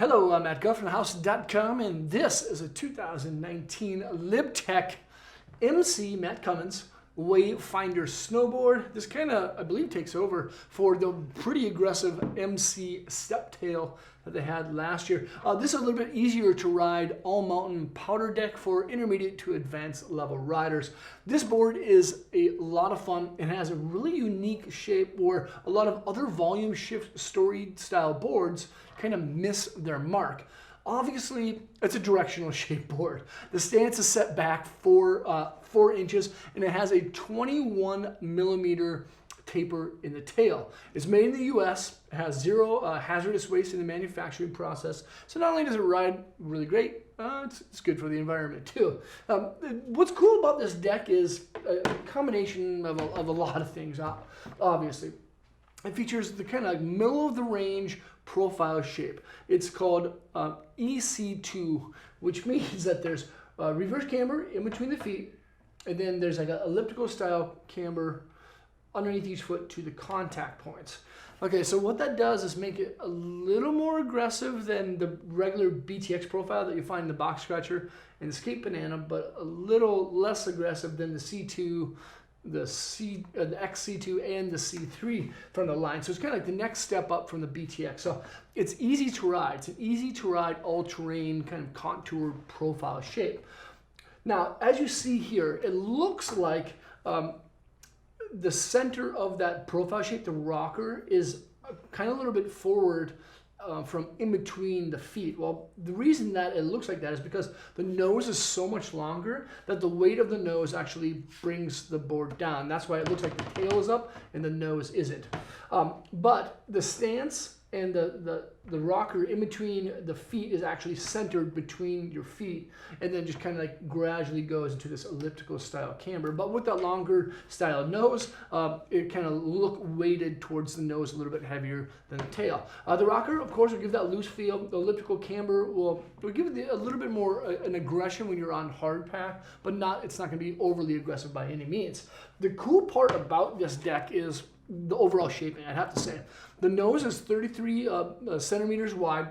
Hello, I'm Matt from house.com, and this is a 2019 LibTech MC Matt Cummins Wayfinder snowboard. This kind of, I believe, takes over for the pretty aggressive MC step tail that they had last year. This is a little bit easier to ride all-mountain powder deck for intermediate to advanced level riders. This board is a lot of fun and has a really unique shape where a lot of other volume shift story style boards kind of miss their mark. Obviously, it's a directional shape board. The stance is set back 4 inches, and it has a 21 millimeter taper in the tail. It's made in the US, it has zero hazardous waste in the manufacturing process. So not only does it ride really great, it's good for the environment too. What's cool about this deck is a combination of a lot of things, obviously. It features the kind of middle of the range profile shape. It's called EC2, which means that there's a reverse camber in between the feet, and then there's like an elliptical style camber underneath each foot to the contact points. Okay, so what that does is make it a little more aggressive than the regular BTX profile that you find in the box scratcher and the skate banana, but a little less aggressive than the C2, the XC2 and the C3 from the line. So it's kind of like the next step up from the BTX. So it's easy to ride. It's an easy to ride all-terrain kind of contour profile shape. Now, as you see here, it looks like the center of that profile shape, the rocker, is kind of a little bit forward from in between the feet. Well, the reason that it looks like that is because the nose is so much longer that the weight of the nose actually brings the board down. That's why it looks like the tail is up and the nose isn't. But the stance and the rocker in between the feet is actually centered between your feet, and then just kind of like gradually goes into this elliptical style camber. But with that longer style nose, it kind of look weighted towards the nose a little bit heavier than the tail. The rocker, of course, will give that loose feel. The elliptical camber will give it a little bit more an aggression when you're on hard pack, but it's not going to be overly aggressive by any means. The cool part about this deck is the overall shaping, I'd have to say. The nose is 33 centimeters wide.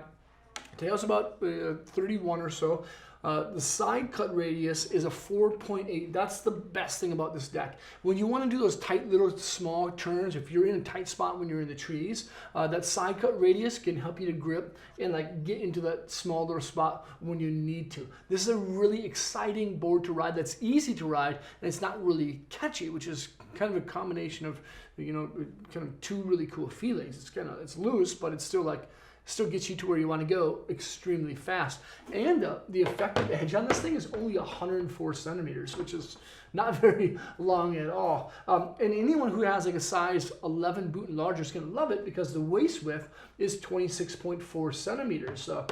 Tail's about 31 or so. The side cut radius is a 4.8. That's the best thing about this deck. When you want to do those tight little small turns, if you're in a tight spot when you're in the trees, that side cut radius can help you to grip and like get into that small little spot when you need to. This is a really exciting board to ride that's easy to ride, and it's not really catchy, which is kind of a combination of, you know, kind of two really cool feelings. It's loose, but it's still gets you to where you want to go extremely fast. And the effective edge on this thing is only 104 centimeters, which is not very long at all. And anyone who has like a size 11 boot and larger is going to love it because the waist width is 26.4 centimeters. So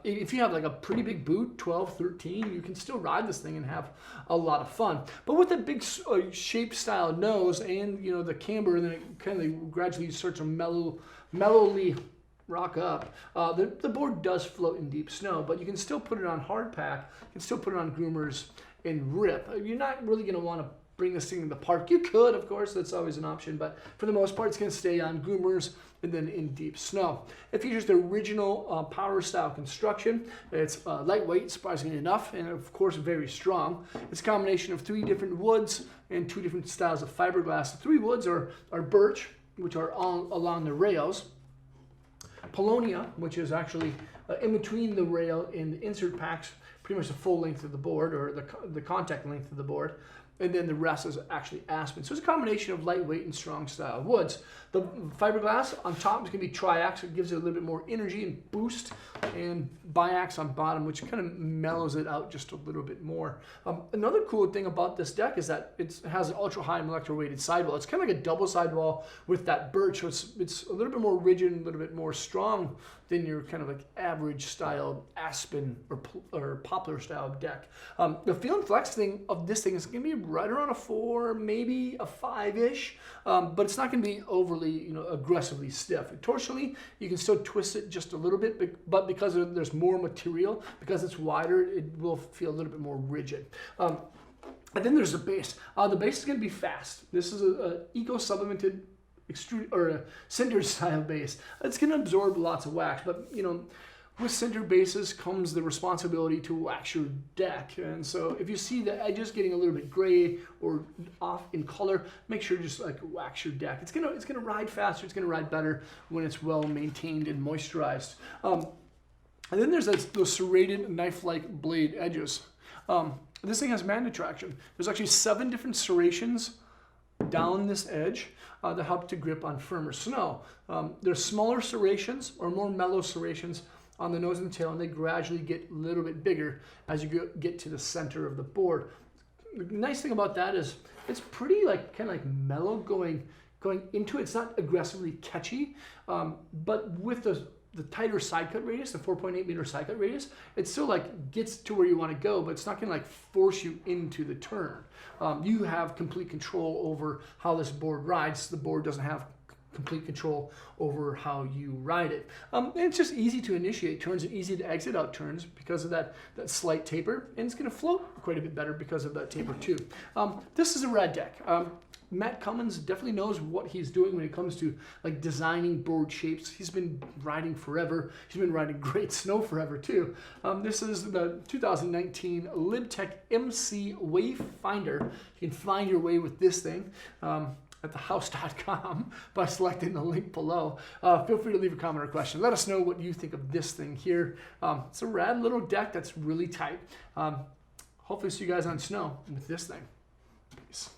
if you have like a pretty big boot, 12, 13, you can still ride this thing and have a lot of fun. But with the big shape style nose and, you know, the camber, and then it kind of gradually starts to mellowly rock up. The board does float in deep snow, but you can still put it on hard pack, you can still put it on groomers and rip. You're not really going to want to bring this thing in the park. You could, of course, that's always an option, but for the most part, it's going to stay on groomers and then in deep snow. It features the original power style construction. It's lightweight, surprisingly enough, and of course very strong. It's a combination of 3 different woods and 2 different styles of fiberglass. The 3 woods are birch, which are all along the rails. Paulownia, which is actually in between the rail and the insert packs, pretty much the full length of the board, or the contact length of the board, and then the rest is actually aspen. So it's a combination of lightweight and strong style woods. The fiberglass on top is going to be triax. It gives it a little bit more energy and boost, and biax on bottom, which kind of mellows it out just a little bit more. Another cool thing about this deck is that it has an ultra high molecular weighted sidewall. It's kind of like a double sidewall with that birch, so it's a little bit more rigid and a little bit more strong than your kind of like average style aspen or poplar style deck. The feel and flex thing of this thing is going to be right around a 4, maybe a 5-ish, but it's not going to be overly, you know, aggressively stiff. Torsionally, you can still twist it just a little bit, but because there's more material, because it's wider, it will feel a little bit more rigid. And then there's the base. The base is going to be fast. This is a eco-sublimated extrude or a cinder style base. It's going to absorb lots of wax, but you know, with center bases comes the responsibility to wax your deck. And so if you see the edges getting a little bit gray or off in color, make sure to just like wax your deck. It's gonna ride faster, it's gonna ride better when it's well maintained and moisturized. And then there's those serrated knife-like blade edges. This thing has magnet traction. There's actually 7 different serrations down this edge that help to grip on firmer snow. There's smaller serrations or more mellow serrations on the nose and the tail, and they gradually get a little bit bigger as you get to the center of the board. The nice thing about that is it's pretty like kind of like mellow going into it. It's not aggressively catchy, but with the tighter side cut radius, the 4.8 meter side cut radius, it still like gets to where you want to go, but it's not gonna like force you into the turn. You have complete control over how this board rides. The board doesn't have complete control over how you ride it. And it's just easy to initiate turns and easy to exit out turns because of that slight taper, and it's gonna float quite a bit better because of that taper too. This is a rad deck. Matt Cummins definitely knows what he's doing when it comes to like designing board shapes. He's been riding forever. He's been riding great snow forever too. This is the 2019 Libe MC Wayfinder. You can find your way with this thing at thehouse.com by selecting the link below. Feel free to leave a comment or question. Let us know what you think of this thing here. It's a rad little deck that's really tight. Hopefully see you guys on snow with this thing. Peace.